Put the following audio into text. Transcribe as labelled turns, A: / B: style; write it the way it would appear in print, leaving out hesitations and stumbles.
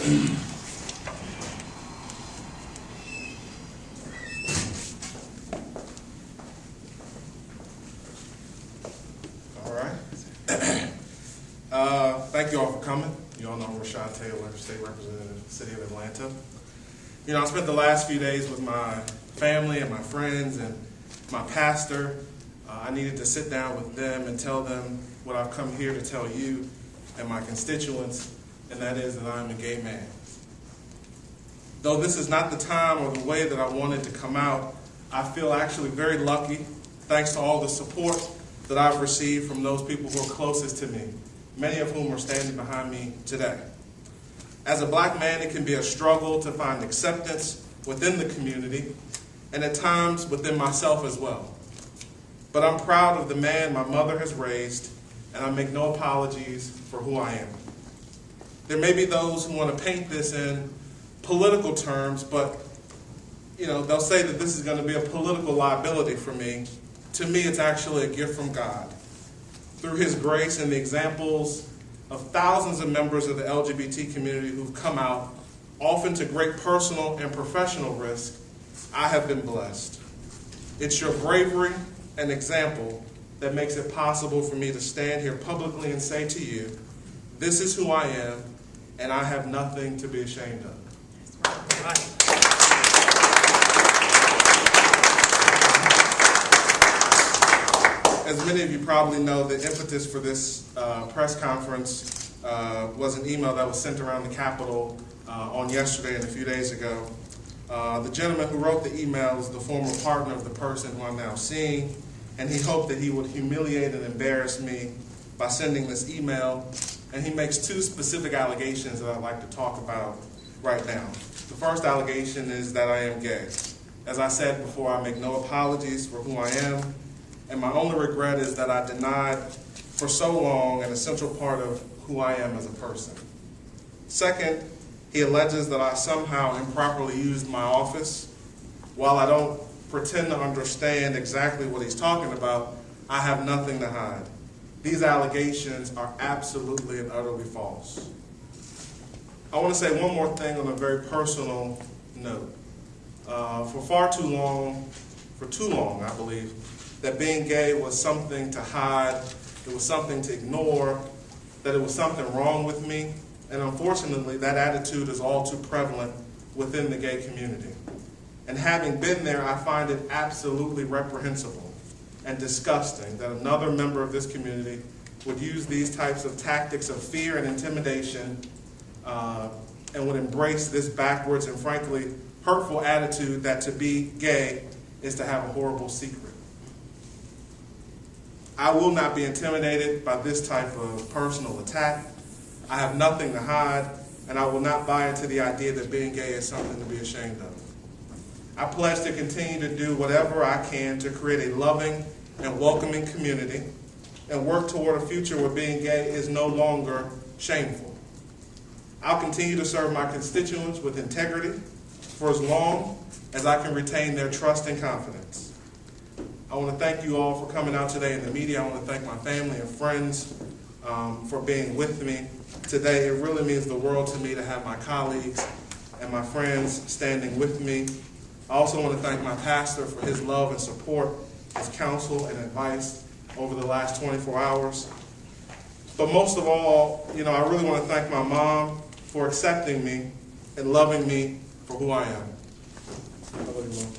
A: All right. Thank you all for coming. You all know Rashad Taylor, State Representative, City of Atlanta. You know, I spent the last few days with my family and my friends and my pastor. I needed to sit down with them and tell them what I've come here to tell you and my constituents, and that is that I'm a gay man. Though this is not the time or the way that I wanted to come out, I feel actually very lucky, thanks to all the support that I've received from those people who are closest to me, many of whom are standing behind me today. As a black man, it can be a struggle to find acceptance within the community and at times within myself as well. But I'm proud of the man my mother has raised, and I make no apologies for who I am. There may be those who want to paint this in political terms, but they'll say that this is going to be a political liability for me. To me, it's actually a gift from God. Through His grace and the examples of thousands of members of the LGBT community who've come out, often to great personal and professional risk, I have been blessed. It's your bravery and example that makes it possible for me to stand here publicly and say to you, this is who I am, and I have nothing to be ashamed of. As many of you probably know, the impetus for this press conference was an email that was sent around the Capitol on yesterday and a few days ago. The gentleman who wrote the email is the former partner of the person who I'm now seeing, and he hoped that he would humiliate and embarrass me by sending this email. And he makes two specific allegations that I'd like to talk about right now. The first allegation is that I am gay. As I said before, I make no apologies for who I am, and my only regret is that I denied for so long an essential part of who I am as a person. Second, he alleges that I somehow improperly used my office. While I don't pretend to understand exactly what he's talking about, I have nothing to hide. These allegations are absolutely and utterly false. I want to say one more thing on a very personal note. For too long, I believe, that being gay was something to hide, it was something to ignore, that it was something wrong with me, and unfortunately that attitude is all too prevalent within the gay community. And having been there, I find it absolutely reprehensible and disgusting that another member of this community would use these types of tactics of fear and intimidation and would embrace this backwards and frankly hurtful attitude that to be gay is to have a horrible secret. I will not be intimidated by this type of personal attack. I have nothing to hide, and I will not buy into the idea that being gay is something to be ashamed of. I pledge to continue to do whatever I can to create a loving and welcoming community and work toward a future where being gay is no longer shameful. I'll continue to serve my constituents with integrity for as long as I can retain their trust and confidence. I want to thank you all for coming out today in the media. I want to thank my family and friends for being with me today. It really means the world to me to have my colleagues and my friends standing with me. I also want to thank my pastor for his love and support, his counsel and advice over the last 24 hours. But most of all, I really want to thank my mom for accepting me and loving me for who I am. I love you, Mom.